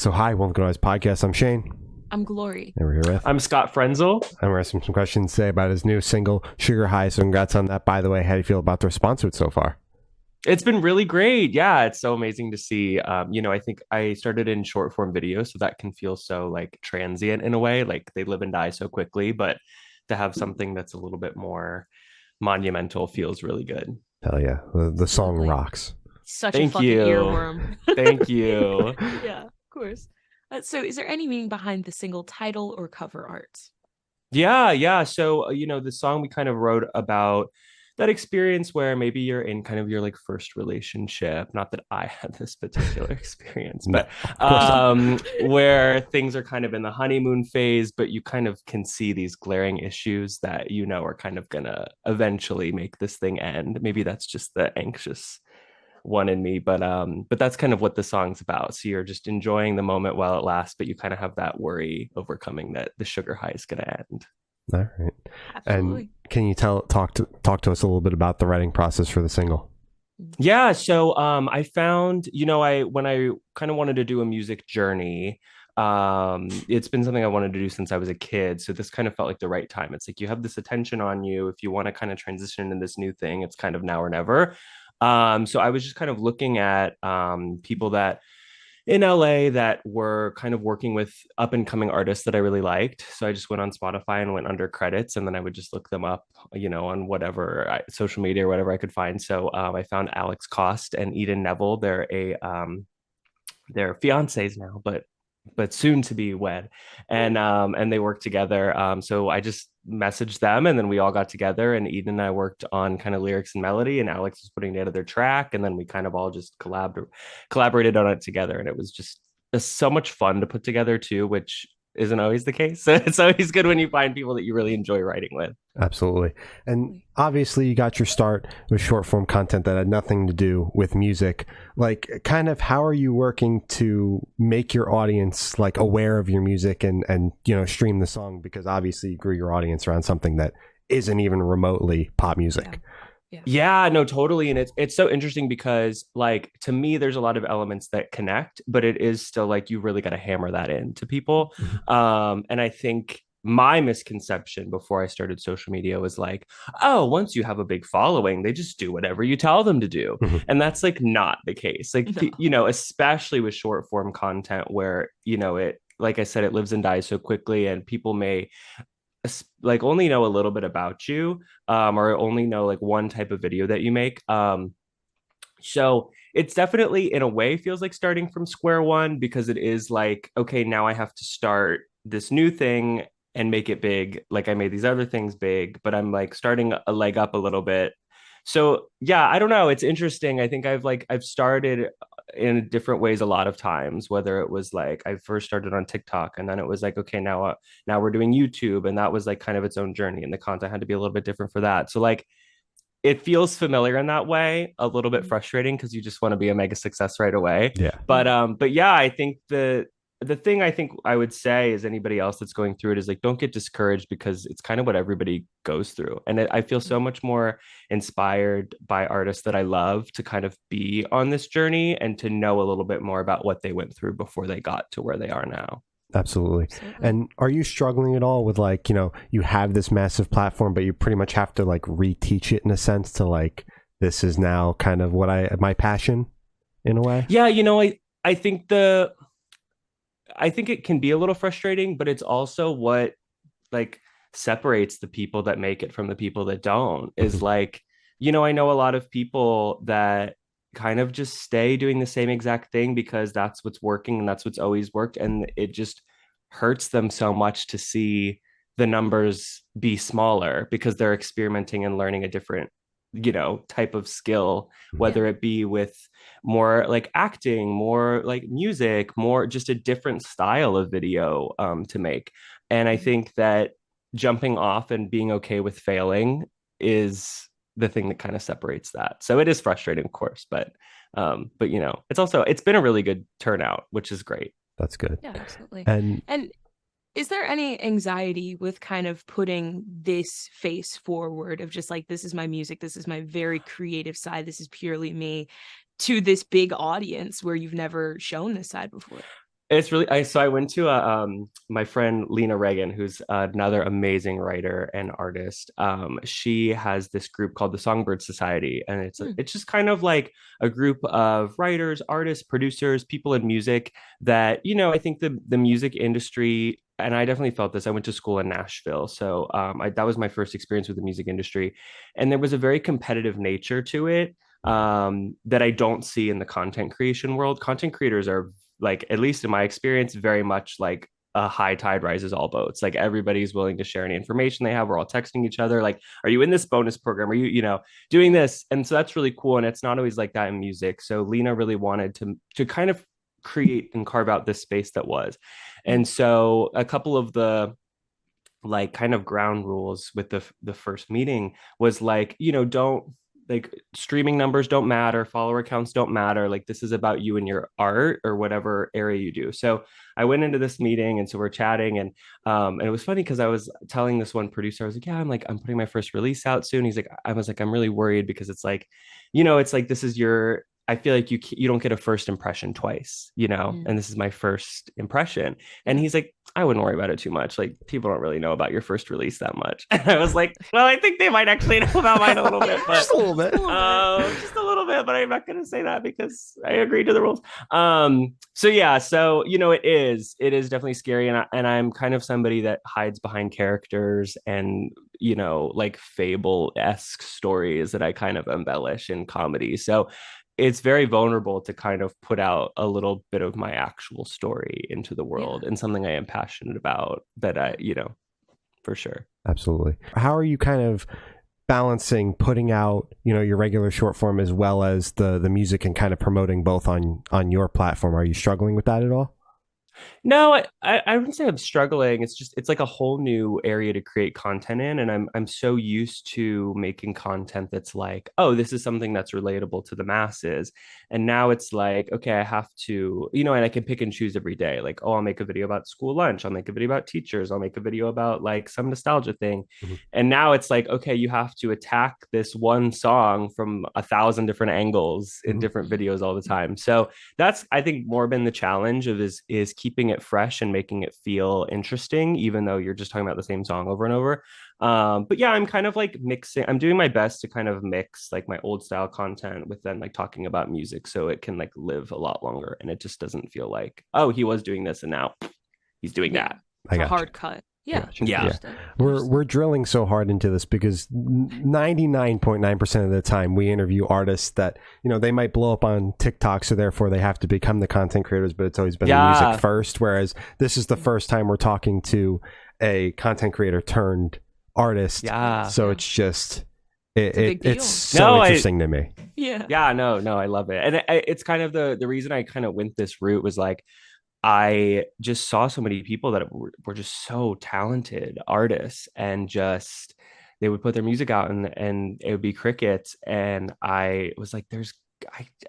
So hi, welcome to Noise Podcast. I'm Shane. I'm Glory. And we're here with... I'm Scott Frenzel. And we're asking some questions today about his new single, Sugar High. So congrats on that. By the way, how do you feel about the response to it so far? It's been really great. Yeah, it's so amazing to see. I think I started in short form video, so that can feel so like transient in a way, like they live and die so quickly, but to have something that's a little bit more monumental feels really good. Hell yeah. The song rocks. Such Thank a fucking you. earworm. Thank you. Yeah, of course. So is there any meaning behind the single title or cover art? Yeah. So, the song we kind of wrote about that experience where maybe you're in kind of your like first relationship. Not that I had this particular experience, but where things are kind of in the honeymoon phase, but you kind of can see these glaring issues that are kind of gonna eventually make this thing end. Maybe that's just the anxious one in me, but that's kind of what the song's about. So you're just enjoying the moment while it lasts, but you kind of have that worry overcoming that the sugar high is going to end. All right. Absolutely. And can you talk to us a little bit about the writing process for the single? Yeah, so I found, when I kind of wanted to do a music journey, it's been something I wanted to do since I was a kid. So this kind of felt like the right time. It's like you have this attention on you. If you want to kind of transition into this new thing, it's kind of now or never. So I was just kind of looking at people that in LA that were kind of working with up and coming artists that I really liked. So I just went on Spotify and went under credits, and then I would just look them up, on whatever social media or whatever I could find. So I found Alex Cost and Eden Neville. They're fiancés now, but soon to be wed, and they work together. So I just messaged them, and then we all got together, and Eden and I worked on kind of lyrics and melody, and Alex was putting together their track, and then we kind of all just collaborated on it together, and it was just so much fun to put together too, which isn't always the case. So it's always good when you find people that you really enjoy writing with. Absolutely. And obviously you got your start with short form content that had nothing to do with music. Like, kind of how are you working to make your audience like aware of your music and stream the song? Because obviously you grew your audience around something that isn't even remotely pop music. Yeah, no, totally. And it's so interesting because, like, to me, there's a lot of elements that connect, but it is still like you really got to hammer that in to people. And I think my misconception before I started social media was like, oh, once you have a big following, they just do whatever you tell them to do. And that's like not the case. Like, especially with short form content where, it, like I said, it lives and dies so quickly, and people may like only know a little bit about you, or only know like one type of video that you make. So it's definitely in a way feels like starting from square one, because it is like, okay, now I have to start this new thing and make it big. Like I made these other things big, but I'm like starting a leg up a little bit. So yeah, I don't know. It's interesting. I think I've started in different ways a lot of times, whether it was like I first started on TikTok, and then it was like, okay, now we're doing YouTube, and that was like kind of its own journey, and the content had to be a little bit different for that. So like it feels familiar in that way, a little bit frustrating because you just want to be a mega success right away. Yeah. But yeah, I think the thing I think I would say is anybody else that's going through it is like, don't get discouraged, because it's kind of what everybody goes through. And I feel so much more inspired by artists that I love to kind of be on this journey and to know a little bit more about what they went through before they got to where they are now. Absolutely. And are you struggling at all with like, you have this massive platform, but you pretty much have to like reteach it in a sense to like, this is now kind of my passion in a way? Yeah. I think it can be a little frustrating, but it's also what like separates the people that make it from the people that don't. Is like, I know a lot of people that kind of just stay doing the same exact thing because that's what's working and that's what's always worked. And it just hurts them so much to see the numbers be smaller because they're experimenting and learning a different type of skill, whether it be with more like acting, more like music, more just a different style of video to make. And I think that jumping off and being okay with failing is the thing that kind of separates that. So it is frustrating, of course, but it's been a really good turnout, which is great. That's good. Yeah, absolutely. And is there any anxiety with kind of putting this face forward of just like, this is my music, this is my very creative side, this is purely me, to this big audience where you've never shown this side before? It's really I went to my friend Lena Reagan, who's another amazing writer and artist. She has this group called the Songbird Society, and Hmm. it's just kind of like a group of writers, artists, producers, people in music that, I think the music industry, and I definitely felt this. I went to school in Nashville, so that was my first experience with the music industry, and there was a very competitive nature to it that I don't see in the content creation world. Content creators are, like, at least in my experience, very much like a high tide rises all boats. Like, everybody's willing to share any information they have. We're all texting each other, like, are you in this bonus program? Are you, doing this? And so that's really cool. And it's not always like that in music. So Lena really wanted to kind of create and carve out this space that was. And so a couple of the like kind of ground rules with the first meeting was like, don't, like, streaming numbers don't matter, follower counts don't matter, like, this is about you and your art or whatever area you do. So I went into this meeting, and so we're chatting, and it was funny because I was telling this one producer, I was like, yeah, I'm putting my first release out soon. He's like, I was like, I'm really worried because it's like, it's like, this is your, I feel like you don't get a first impression twice, and this is my first impression. And he's like, I wouldn't worry about it too much. Like, people don't really know about your first release that much. And I was like, well, I think they might actually know about mine a little bit, but Just a little bit. just a little bit. But I'm not going to say that because I agreed to the rules. So yeah, so it is definitely scary, and I'm kind of somebody that hides behind characters and like fable-esque stories that I kind of embellish in comedy. So it's very vulnerable to kind of put out a little bit of my actual story into the world, and something I am passionate about that for sure. Absolutely. How are you kind of balancing putting out, your regular short form as well as the music, and kind of promoting both on your platform? Are you struggling with that at all? No, I wouldn't say I'm struggling. It's like a whole new area to create content in, and I'm so used to making content that's like, oh, this is something that's relatable to the masses. And now it's like, okay, I have to, and I can pick and choose every day. Like, oh, I'll make a video about school lunch, I'll make a video about teachers, I'll make a video about like some nostalgia thing. Mm-hmm. And now it's like, okay, you have to attack this one song from 1,000 different angles in different videos all the time. So that's, I think, more been the challenge of is keeping it fresh and making it feel interesting, even though you're just talking about the same song over and over. But yeah, I'm kind of like mixing. I'm doing my best to kind of mix like my old style content with then like talking about music, so it can like live a lot longer, and it just doesn't feel like, oh, he was doing this and now he's doing that. It's a hard cut. Yeah. Yeah. We're drilling so hard into this because 99.9% of the time we interview artists that, they might blow up on TikTok, so therefore they have to become the content creators, but it's always been the music first. Whereas this is the first time we're talking to a content creator turned artist. Yeah. So it's just, it's so interesting to me. Yeah. Yeah, no, I love it. And it's kind of the reason I kind of went this route was like, I just saw so many people that were just so talented artists, and just they would put their music out and it would be crickets. And I was like,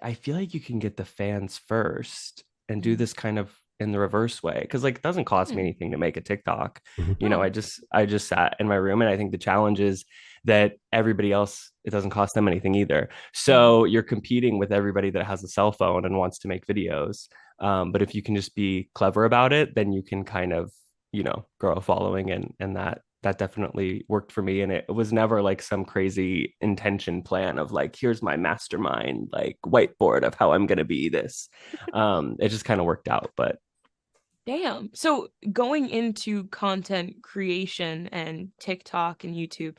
I feel like you can get the fans first and do this kind of in the reverse way, because like it doesn't cost me anything to make a TikTok. I just sat in my room, and I think the challenge is that everybody else, it doesn't cost them anything either. So you're competing with everybody that has a cell phone and wants to make videos. But if you can just be clever about it, then you can kind of, grow a following, and that definitely worked for me. And it was never like some crazy intention plan of like, here's my mastermind, like whiteboard of how I'm going to be this. It just kind of worked out, but. Damn. So going into content creation and TikTok and YouTube,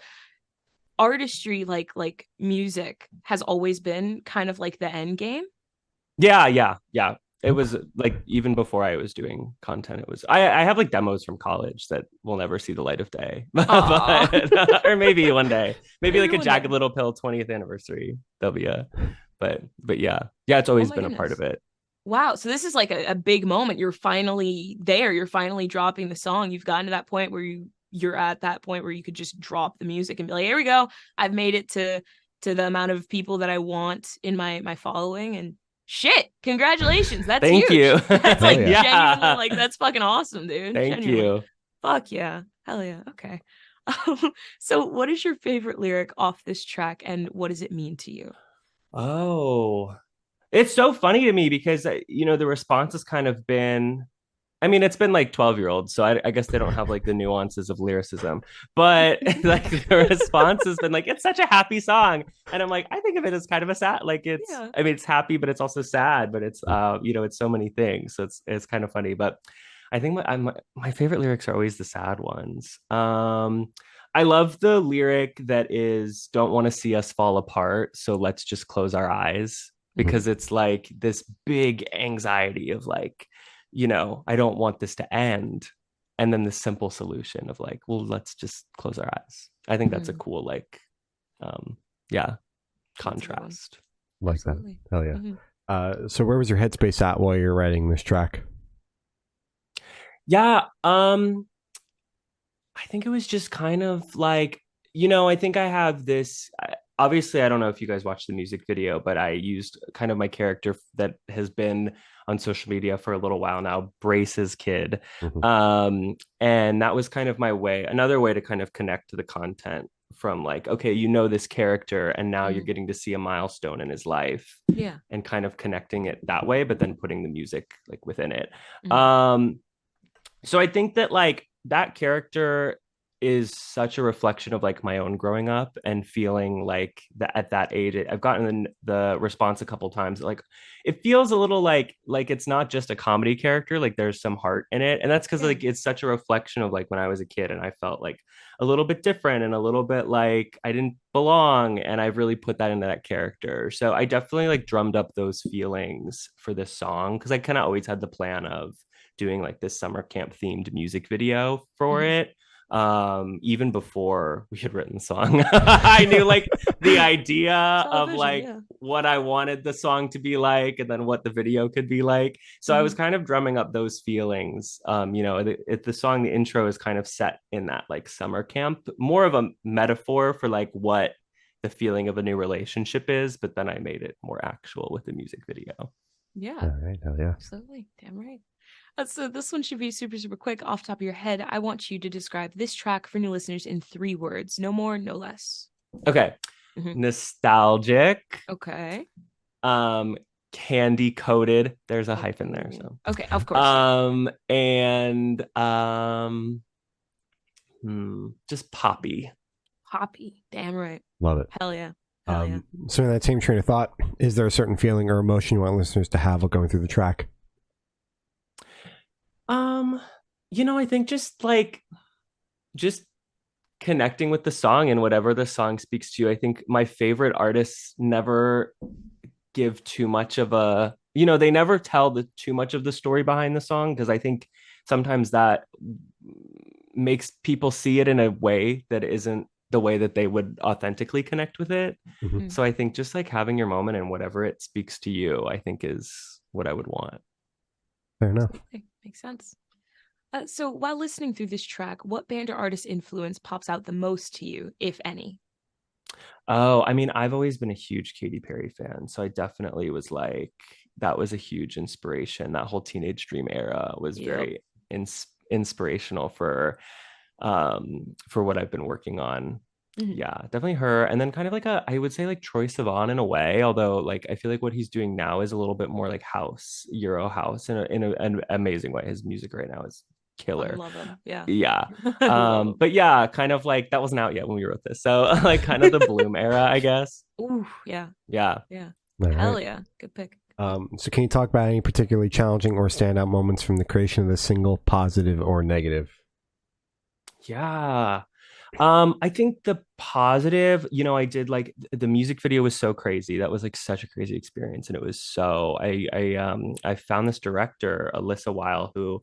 artistry, like music, has always been kind of like the end game. Yeah. It was like, even before I was doing content, it was, I have like demos from college that will never see the light of day, or maybe one day, maybe like a Jagged Little Pill 20th anniversary. There'll be but yeah, it's always been a part of it. Wow. So this is like a big moment. You're finally there. You're finally dropping the song. You've gotten to that point where you're at that point where you could just drop the music and be like, here we go. I've made it to the amount of people that I want in my following, and shit, congratulations. That's Thank huge. you. That's like genuinely, like, that's fucking awesome, dude. Thank you. Fuck yeah. Hell yeah. Okay. So what is your favorite lyric off this track, and what does it mean to you? Oh, it's so funny to me because, the response has kind of been, I mean, it's been like 12-year-olds, so I guess they don't have like the nuances of lyricism. But like the response has been like, it's such a happy song. And I'm like, I think of it as kind of a sad, like Yeah. I mean, it's happy, but it's also sad, but it's it's so many things. So it's kind of funny. But I think my favorite lyrics are always the sad ones. I love the lyric that is don't want to see us fall apart, so let's just close our eyes, because it's like this big anxiety of like, I don't want this to end. And then the simple solution of like, well, let's just close our eyes. I think that's a cool, like, yeah, contrast. Like Absolutely. that. Hell yeah. So where was your headspace at while you're writing this track? Yeah. I think it was just kind of like, I think I have this. Obviously, I don't know if you guys watched the music video, but I used kind of my character that has been on social media for a little while now, Brace's kid. And that was kind of my way, another way to kind of connect to the content from like, okay, this character, and now you're getting to see a milestone in his life. Yeah. And kind of connecting it that way, but then putting the music like within it. So I think that like that character is such a reflection of like my own growing up and feeling like that at that age. I've gotten the response a couple times, like it feels a little like it's not just a comedy character, like there's some heart in it. And that's because like it's such a reflection of like when I was a kid and I felt like a little bit different and a little bit like I didn't belong, and I've really put that into that character. So I definitely like drummed up those feelings for this song, because I kind of always had the plan of doing like this summer camp themed music video for it. Even before we had written the song, I knew like the idea of like what I wanted the song to be like, and then what the video could be like. So I was kind of drumming up those feelings. The song, the intro is kind of set in that like summer camp, more of a metaphor for like what the feeling of a new relationship is, but then I made it more actual with the music video. Yeah. All right. Hell yeah. Absolutely. Damn right. So this one should be super, super quick off the top of your head. I want you to describe this track for new listeners in 3 words. No more, no less. Okay. Nostalgic. Okay. Candy coated. There's a hyphen there. So okay, of course. And just poppy. Poppy. Damn right. Love it. Hell yeah. So in that same train of thought, is there a certain feeling or emotion you want listeners to have while going through the track? I think just connecting with the song and whatever the song speaks to you. I think my favorite artists never give too much of a, they never tell too much of the story behind the song, because I think sometimes that makes people see it in a way that isn't the way that they would authentically connect with it. So I think just like having your moment and whatever it speaks to you, I think is what I would want. Fair enough. Okay, makes sense. So while listening through this track, what band or artist influence pops out the most to you, if any? Oh, I mean, I've always been a huge Katy Perry fan, so I definitely was like, that was a huge inspiration. That whole Teenage Dream era was very inspirational for what I've been working on. Yeah, definitely her. And then kind of like I would say like Troye Sivan in a way, although like I feel like what he's doing now is a little bit more like house, Euro house in an amazing way. His music right now is killer. I love him. Yeah. Yeah. But yeah, kind of like that wasn't out yet when we wrote this. So like kind of the Bloom era, I guess. Ooh, yeah. Yeah. Hell yeah. Good pick. So can you talk about any particularly challenging or standout moments from the creation of the single, positive or negative? Yeah. I think the positive, I did like the music video was so crazy. That was like such a crazy experience. And it was so I found this director, Alyssa Weil, who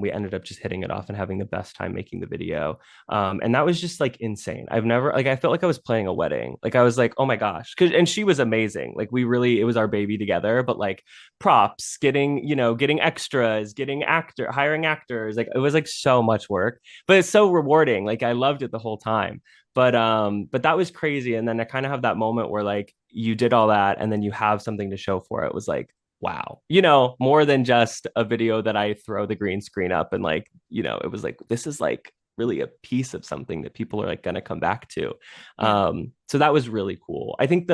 we ended up just hitting it off and having the best time making the video. And that was just like insane. I've never I felt like I was playing a wedding. Like I was like, oh my gosh. And she was amazing. Like it was our baby together, but like props, getting extras, hiring actors. Like it was like so much work, but it's so rewarding. Like I loved it the whole time. But that was crazy. And then I kind of have that moment where like you did all that and then you have something to show for it. It was like, wow, more than just a video that I throw the green screen up and like, it was like, this is like really a piece of something that people are like going to come back to. So that was really cool. I think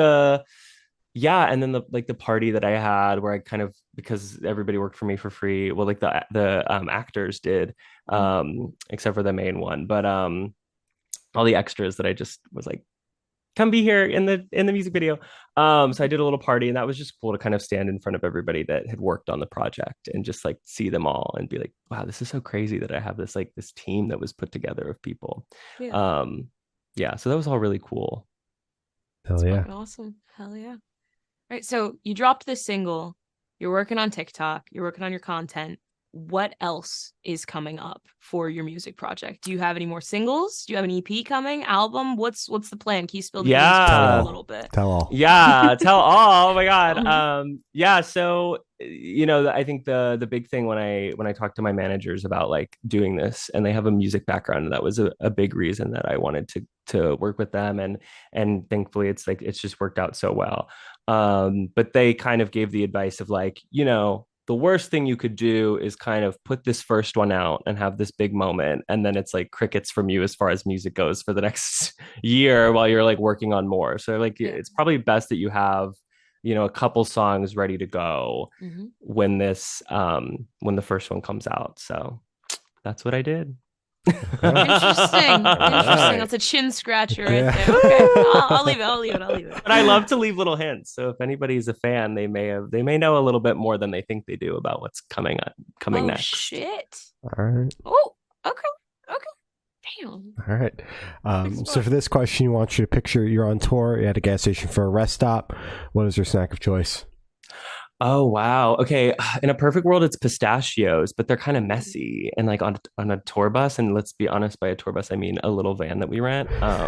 yeah, and then the party that I had where I kind of, because everybody worked for me for free, well, like the actors did, except for the main one, but all the extras that I just was like, come be here in the music video. So I did a little party, and that was just cool to kind of stand in front of everybody that had worked on the project and just like see them all and be like, wow, this is so crazy that I have this like this team that was put together of people. Yeah. Yeah, so that was all really cool. Hell yeah. Awesome. Hell yeah. Right. So you dropped this single, you're working on TikTok, you're working on your content. What else is coming up for your music project? Do you have any more singles? Do you have an EP coming? Album? What's the plan? Can you spill the beans a little bit? Tell all. Yeah, tell all. Oh my God. Yeah, so I think the big thing when I talked to my managers about like doing this, and they have a music background, and that was a big reason that I wanted to work with them, and thankfully it's just worked out so well. But they kind of gave the advice of like, the worst thing you could do is kind of put this first one out and have this big moment, and then it's like crickets from you as far as music goes for the next year while you're like working on more. So like it's probably best that you have, a couple songs ready to go when the first one comes out. So that's what I did. Interesting. That's a chin scratcher right there. Okay, I'll leave it. But I love to leave little hints. So if anybody's a fan, they may know a little bit more than they think they do about what's coming next. Shit. All right. Oh, okay. Damn. All right. So for this question, you want you to picture you're on tour, you're at a gas station for a rest stop. What is your snack of choice? Oh, wow. Okay. In a perfect world, it's pistachios, but they're kind of messy and like on a tour bus. And let's be honest, by a tour bus, I mean a little van that we rent. I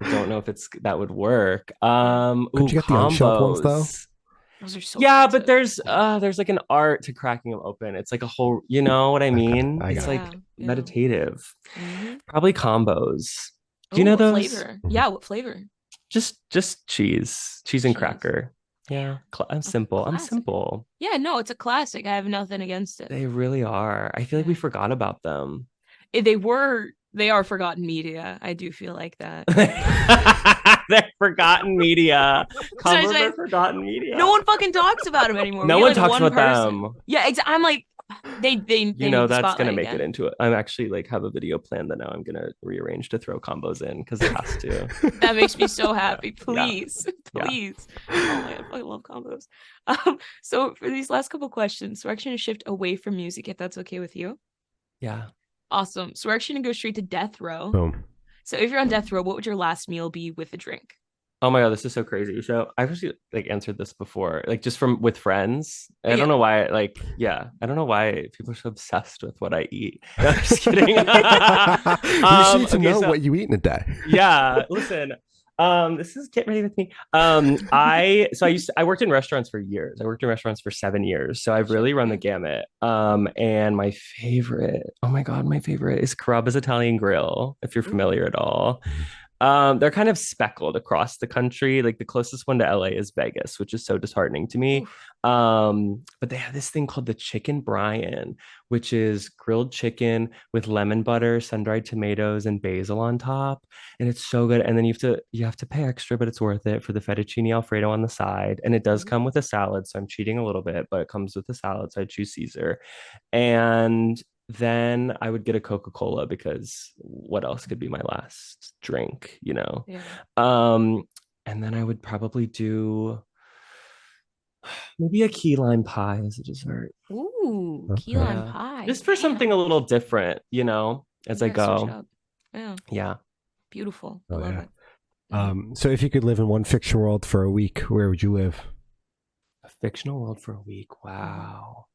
don't know if that would work. Could you get the unshelved ones though? Those are so expensive. But there's like an art to cracking them open. It's like a whole, you know what I mean? It's like meditative. Probably combos. Do you know those? Flavor? Yeah, what flavor? Just cheese and cracker. Yeah, I'm simple. Yeah, no, it's a classic. I have nothing against it. They really are. I feel like we forgot about them. They are forgotten media. I do feel like that. They're forgotten media. Combos are forgotten media. No one fucking talks about them anymore. No one talks about them. Yeah, I'm like, they that's gonna make it into it. I'm actually like have a video plan that now I'm gonna rearrange to throw combos in because it has to. That makes me so happy. Please. Oh my God, I love combos. So for these last couple questions, we're actually gonna shift away from music if that's okay with you. Yeah. Awesome. So we're actually gonna go straight to death row. Boom. So if you're on death row, what would your last meal be with a drink? Oh my God, this is so crazy. So I've actually like answered this before, like just with friends. I don't know why, I don't know why people are so obsessed with what I eat. No, I'm just kidding. You need to know what you eat in a day. Yeah, listen. This is Get Ready With Me. I worked in restaurants for years. I worked in restaurants for 7 years. So I've really run the gamut. And my favorite is Carrabba's Italian Grill, if you're familiar at all. They're kind of speckled across the country. Like the closest one to LA is Vegas, which is so disheartening to me. But they have this thing called the Chicken Brian, which is grilled chicken with lemon butter, sun-dried tomatoes, and basil on top. And it's so good. And then you have to pay extra, but it's worth it for the fettuccine Alfredo on the side. And it does come with a salad, so I'm cheating a little bit, but it comes with a salad, so I choose Caesar. And then I would get a Coca-Cola because what else could be my last drink, Yeah. And then I would probably do maybe a key lime pie as a dessert. Ooh, key lime pie. Just for something a little different, as I go. Yeah. Beautiful. I love it. So if you could live in one fiction world for a week, where would you live? A fictional world for a week. Wow.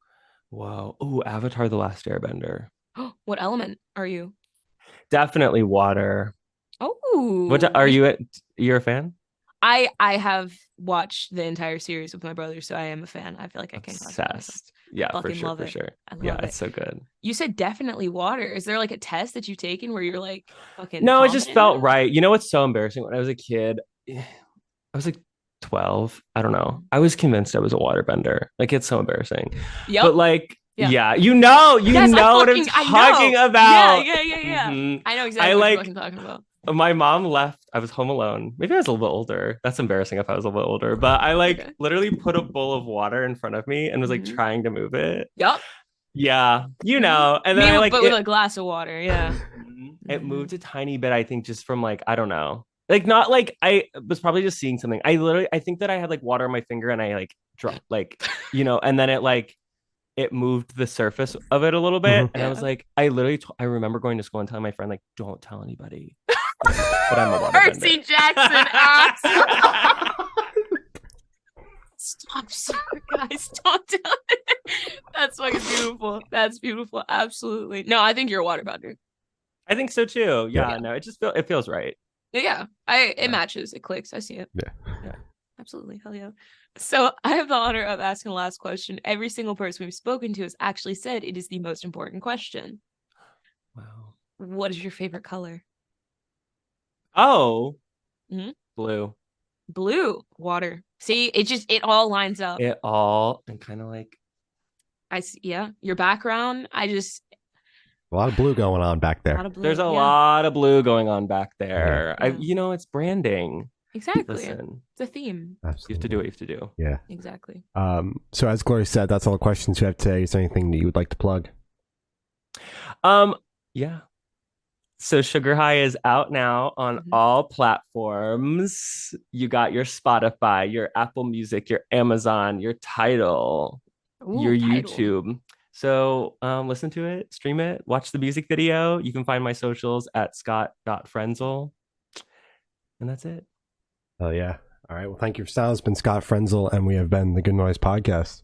Whoa. Ooh, Avatar: The Last Airbender. What element are you? Definitely water. Oh. What are you? You're a fan? I have watched the entire series with my brother, so I am a fan. I feel like I can. Obsessed. Yeah, for sure. I love it. It's so good. You said definitely water. Is there like a test that you've taken where you're like fucking? No, it just felt right. You know what's so embarrassing? When I was a kid, I was like 12. I don't know. I was convinced I was a waterbender. Like it's so embarrassing. Yep. But like, you know what I'm talking about. Yeah. Mm-hmm. I know exactly what you're talking about. my mom left. I was home alone. Maybe I was a little bit older. That's embarrassing if I was a little bit older. But I like Okay. literally put a bowl of water in front of me and was like Mhm. trying to move it. Yup. Yeah, you Mhm. know. And then Me, I like but with a glass of water. Yeah. it Mhm. moved a tiny bit, I think, just from like, I don't know. Like not like I was probably just seeing something. I think that I had like water on my finger and I like dropped like, and then it moved the surface of it a little bit. And I was Yeah. like, I remember going to school and telling my friend, like, don't tell anybody. But I'm a waterbender. Percy Jackson ass. Stop, sir, guys. Don't tell it. That's fucking beautiful. That's beautiful. Absolutely. No, I think you're a waterbender. I think so too. Yeah, Yeah. no, it feels right. Yeah. It matches. It clicks. I see it. Yeah. Absolutely. Hell yeah. So I have the honor of asking the last question. Every single person we've spoken to has actually said it is the most important question. Wow. What is your favorite color? Oh, blue. blue. Water. See, it all lines up. It all and kind of like I see. Yeah. Your background. A lot of blue going on back there. there's a lot of blue going on back there. Yeah. It's branding. Exactly. Listen, it's a theme. Absolutely. you have to do what you have to do. Yeah. Exactly. So as Gloria said, that's all the questions we have today. Is there anything that you would like to plug? Yeah. So Sugar High is out now on all platforms. You got your Spotify, your Apple Music, your Amazon, your Tidal, your Tidal. YouTube. So listen to it, stream it, watch the music video. You can find my socials at scott.frenzel. And that's it. Oh, yeah. All right. Well, thank you for sound. It's been Scott Frenzel, and we have been the Good Noise Podcast.